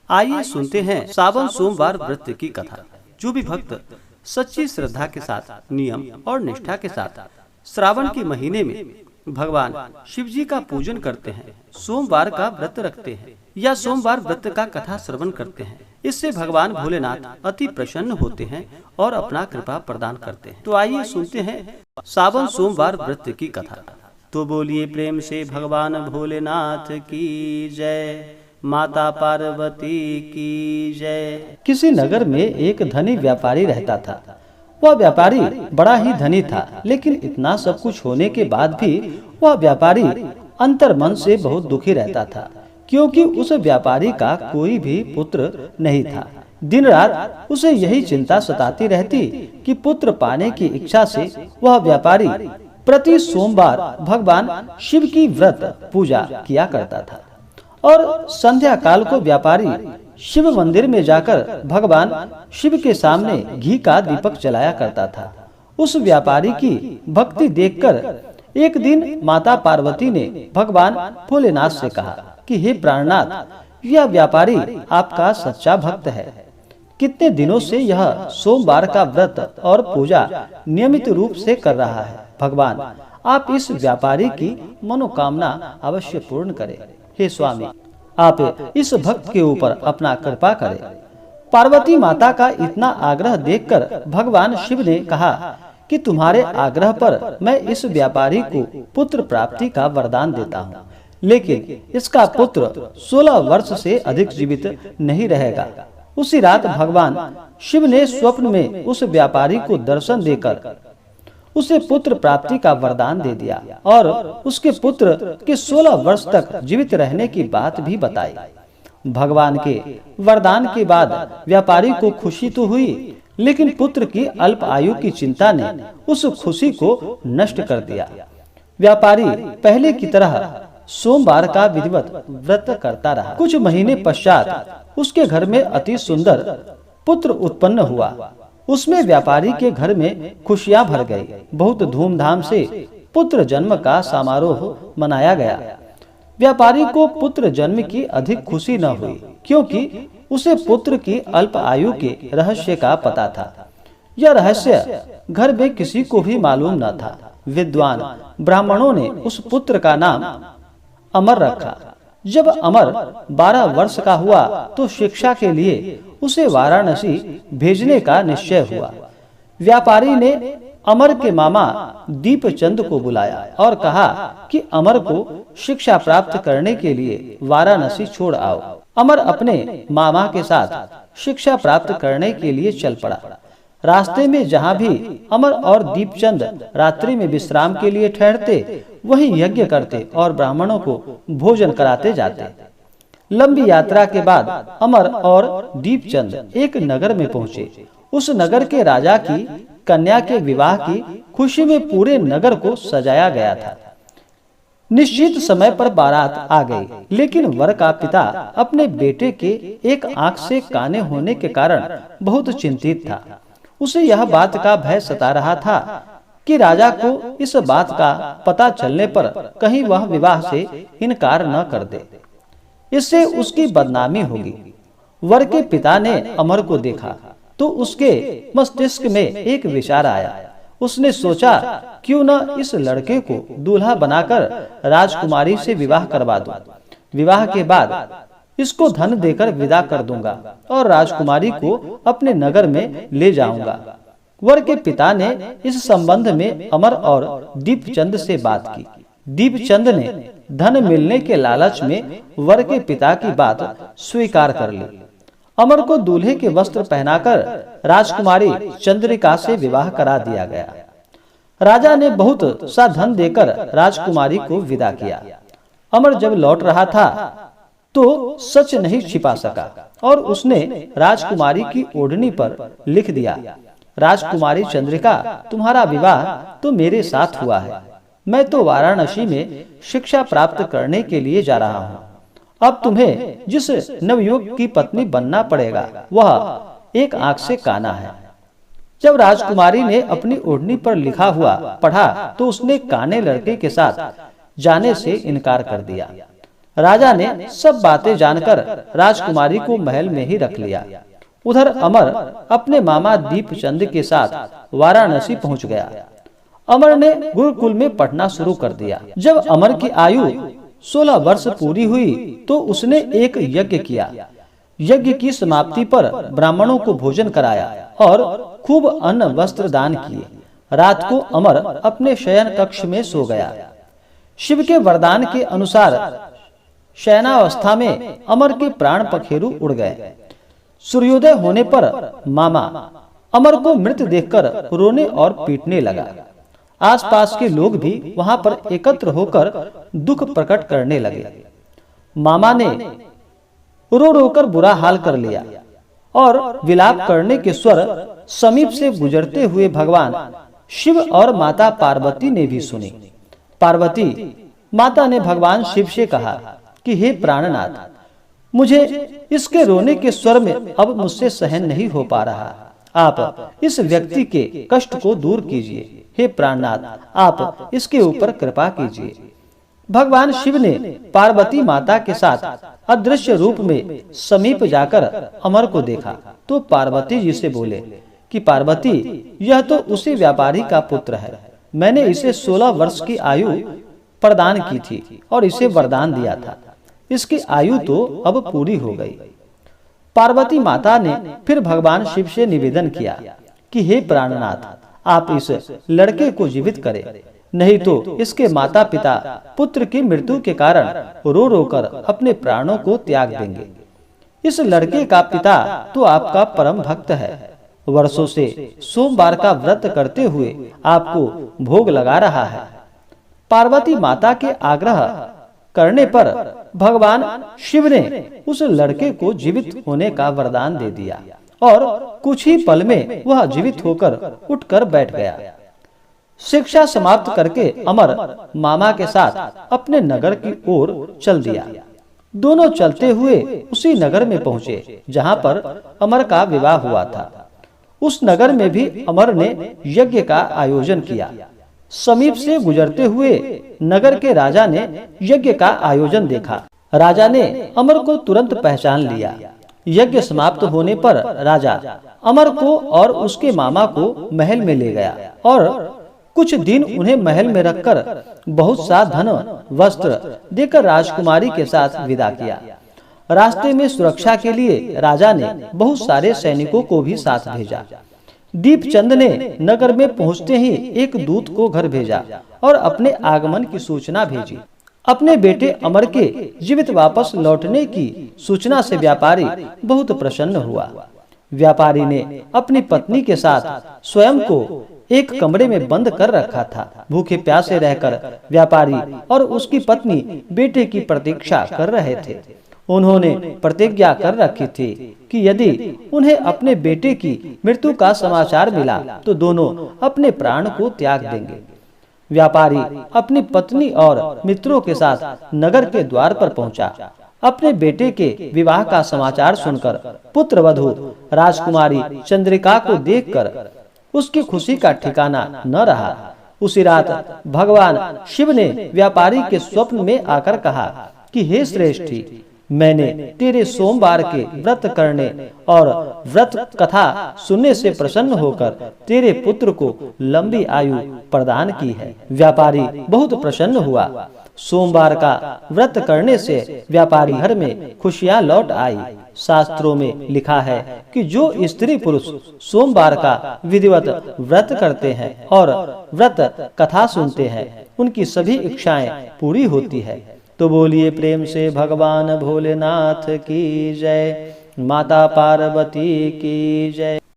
आइए सुनते हैं सावन सोमवार व्रत की कथा। जो भी भक्त सच्ची श्रद्धा के साथ, नियम और निष्ठा के साथ श्रावण के महीने में भगवान शिव जी का पूजन करते हैं, सोमवार का व्रत रखते हैं या सोमवार व्रत का कथा श्रवण करते हैं, इससे भगवान भोलेनाथ अति प्रसन्न होते हैं और अपना कृपा प्रदान करते हैं। तो आइए सुनते हैं सावन सोमवार व्रत की कथा। तो बोलिए प्रेम से भगवान भोलेनाथ की जय, माता पार्वती की जय। किसी नगर में एक धनी व्यापारी रहता था। वह व्यापारी बड़ा ही धनी था, लेकिन इतना सब कुछ होने के बाद भी वह व्यापारी अंतर्मन से बहुत दुखी रहता था, क्योंकि उस व्यापारी का कोई भी पुत्र नहीं था। दिन रात उसे यही चिंता सताती रहती कि पुत्र पाने की इच्छा से वह व्यापारी प्रति सोमवार भगवान शिव की व्रत पूजा किया करता था और संध्या काल को व्यापारी शिव मंदिर में जाकर भगवान शिव के सामने घी का दीपक जलाया करता था। उस व्यापारी की भक्ति देखकर एक दिन माता पार्वती ने भगवान भोलेनाथ से कहा कि हे प्राणनाथ, यह व्यापारी आपका सच्चा भक्त है। कितने दिनों से यह सोमवार का व्रत और पूजा नियमित रूप से कर रहा है। भगवान, आप इस व्यापारी की मनोकामना अवश्य पूर्ण करें। हे स्वामी, आप इस भक्त के ऊपर अपना कृपा करें। पार्वती माता का इतना आग्रह देखकर भगवान शिव ने कहा कि तुम्हारे आग्रह पर मैं इस व्यापारी को पुत्र प्राप्ति का वरदान देता हूँ, लेकिन इसका पुत्र 16 वर्ष से अधिक जीवित नहीं रहेगा। उसी रात भगवान शिव ने स्वप्न में उस व्यापारी को दर्शन देकर उसे पुत्र प्राप्ति का वरदान दे दिया और उसके पुत्र के 16 वर्ष तक जीवित रहने की बात भी बताई। भगवान के वरदान के बाद व्यापारी को खुशी तो हुई, लेकिन पुत्र की अल्प आयु की चिंता ने उस खुशी को नष्ट कर दिया। व्यापारी पहले की तरह सोमवार का विधिवत व्रत करता रहा। कुछ महीने पश्चात उसके घर में अति सुंदर पुत्र उत्पन्न हुआ। उसमें व्यापारी के घर में खुशियां भर गई। बहुत धूमधाम से पुत्र जन्म का समारोह मनाया गया। व्यापारी को पुत्र जन्म की अधिक खुशी न हुई, क्योंकि उसे पुत्र की अल्प आयु के रहस्य का पता था। यह रहस्य घर में किसी को भी मालूम न था। विद्वान ब्राह्मणों ने उस पुत्र का नाम अमर रखा। जब अमर 12 वर्ष का हुआ तो शिक्षा के लिए उसे वाराणसी भेजने का निश्चय हुआ। व्यापारी ने अमर के मामा दीपचंद को बुलाया और कहा कि अमर को शिक्षा प्राप्त करने के लिए वाराणसी छोड़ आओ। अमर अपने मामा के साथ शिक्षा प्राप्त करने के लिए चल पड़ा। रास्ते में जहाँ भी अमर और दीपचंद रात्रि में विश्राम के लिए ठहरते, वहीं यज्ञ करते और ब्राह्मणों को भोजन कराते जाते। लंबी यात्रा के बाद अमर और दीपचंद एक नगर में पहुँचे। उस नगर के राजा की कन्या के विवाह की खुशी में पूरे नगर को सजाया गया था। निश्चित समय पर बारात आ गई, लेकिन वर का पिता अपने बेटे के एक आंख से काने होने के कारण बहुत चिंतित था। उसे यह बात का भय सता रहा था कि राजा को इस बात का पता चलने पर कहीं वह विवाह से इनकार न कर दे, इससे उसकी बदनामी होगी। वर के पिता ने अमर को देखा तो उसके मस्तिष्क में एक विचार आया। उसने सोचा, क्यों न इस लड़के को दूल्हा बनाकर राजकुमारी से विवाह करवा दूं। विवाह के बाद इसको धन देकर विदा कर दूंगा और राजकुमारी को अपने नगर में ले जाऊंगा। वर के पिता ने इस संबंध में अमर और दीपचंद से बात की। दीपचंद ने धन मिलने के लालच में वर के पिता की बात स्वीकार कर ली। अमर को दूल्हे के वस्त्र पहनाकर राजकुमारी चंद्रिका से विवाह करा दिया गया। राजा ने बहुत सा धन देकर राजकुमारी को विदा किया। अमर जब लौट रहा था तो सच नहीं छिपा सका और उसने राजकुमारी की ओढ़नी पर लिख दिया, राजकुमारी चंद्रिका, तुम्हारा विवाह तो मेरे साथ हुआ है। मैं तो वाराणसी में शिक्षा प्राप्त करने के लिए जा रहा हूँ। अब तुम्हें जिस नवयुवक की पत्नी बनना पड़ेगा वह एक आंख से काना है। जब राजकुमारी ने अपनी ओढ़नी पर लिखा हुआ पढ़ा तो उसने काने लड़के के साथ जाने से इनकार कर दिया। राजा ने सब बातें जानकर राजकुमारी को महल में ही रख लिया। उधर अमर अपने मामा दीपचंद के साथ वाराणसी पहुंच गया। अमर ने गुरुकुल में पढ़ना शुरू कर दिया। जब अमर की आयु 16 वर्ष पूरी हुई तो उसने एक यज्ञ किया। यज्ञ की समाप्ति पर ब्राह्मणों को भोजन कराया और खूब अन्न वस्त्र दान किए। रात को अमर अपने शयन कक्ष में सो गया। शिव के वरदान के अनुसार शयनावस्था में अमर के प्राण पखेरु उड़ गए। सूर्योदय होने पर मामा अमर को मृत देखकर रोने और पीटने लगा। आसपास के लोग भी वहां पर एकत्र होकर दुख प्रकट करने लगे। मामा ने रो रो कर बुरा हाल कर लिया और विलाप करने के स्वर समीप से गुजरते हुए भगवान शिव और माता पार्वती ने भी सुनी। पार्वती माता ने भगवान शिव से कहा कि हे प्राणनाथ, मुझे इसके रोने के स्वर में अब मुझसे सहन नहीं हो पा रहा। आप इस व्यक्ति के कष्ट को दूर कीजिए। हे प्राणनाथ, आप इसके ऊपर कृपा कीजिए। भगवान शिव ने पार्वती माता के साथ अदृश्य रूप में समीप जाकर अमर को देखा तो पार्वती जी से बोले कि पार्वती, यह तो उसी व्यापारी का पुत्र है। मैंने इसे 16 वर्ष की आयु प्रदान की थी और इसे वरदान दिया था। इसकी आयु तो अब पूरी हो गई। पार्वती माता ने फिर भगवान शिव से निवेदन किया कि हे प्राणनाथ, आप इस लड़के को जीवित करें, नहीं तो इसके माता पिता पुत्र की मृत्यु के कारण रो रो कर अपने प्राणों को त्याग देंगे। इस लड़के का पिता तो आपका परम भक्त है। वर्षों से सोमवार का व्रत करते हुए आपको भोग लगा रहा है। पार्वती माता के आग्रह करने पर भगवान शिव ने उस लड़के को जीवित होने का वरदान दे दिया और कुछ ही पल में वह जीवित होकर उठकर बैठ गया। शिक्षा समाप्त करके अमर मामा के साथ अपने नगर की ओर चल दिया। दोनों चलते हुए उसी नगर में पहुंचे जहां पर अमर का विवाह हुआ था। उस नगर में भी अमर ने यज्ञ का आयोजन किया। समीप से गुजरते हुए नगर के राजा ने यज्ञ का आयोजन देखा। राजा ने अमर को तुरंत पहचान लिया। यज्ञ समाप्त होने पर राजा अमर को और उसके मामा को महल में ले गया और कुछ दिन उन्हें महल में रखकर बहुत सा धन वस्त्र देकर राजकुमारी के साथ विदा किया। रास्ते में सुरक्षा के लिए राजा ने बहुत सारे सैनिकों को भी साथ भेजा। दीपचंद ने नगर में पहुंचते ही एक दूत को घर भेजा और अपने आगमन की सूचना भेजी। अपने बेटे अमर के जीवित वापस लौटने की सूचना से व्यापारी बहुत प्रसन्न हुआ। व्यापारी ने अपनी पत्नी के साथ स्वयं को एक कमरे में बंद कर रखा था। भूखे प्यासे रहकर व्यापारी और उसकी पत्नी बेटे की प्रतीक्षा कर रहे थे। उन्होंने प्रतिज्ञा कर रखी थी कि यदि उन्हें अपने बेटे की मृत्यु का समाचार मिला तो दोनों अपने प्राण को त्याग देंगे। व्यापारी अपनी पत्नी और मित्रों के साथ नगर के द्वार पर पहुंचा। अपने बेटे के विवाह का समाचार सुनकर पुत्र वधू राजकुमारी चंद्रिका को देखकर उसकी खुशी का ठिकाना न रहा। उसी रात भगवान शिव ने व्यापारी के स्वप्न में आकर कहा कि हे श्रेष्ठी, मैंने तेरे सोमवार के व्रत करने और व्रत कथा सुनने से प्रसन्न होकर तेरे पुत्र को लंबी आयु प्रदान की है। व्यापारी बहुत प्रसन्न हुआ। सोमवार का व्रत करने से व्यापारी घर में खुशियां लौट आई। शास्त्रों में लिखा है कि जो स्त्री पुरुष सोमवार का विधिवत व्रत करते हैं और व्रत कथा सुनते हैं उनकी सभी इच्छाएं पूरी होती है। तो बोलिए प्रेम से भगवान भोलेनाथ की जय, माता पार्वती की जय।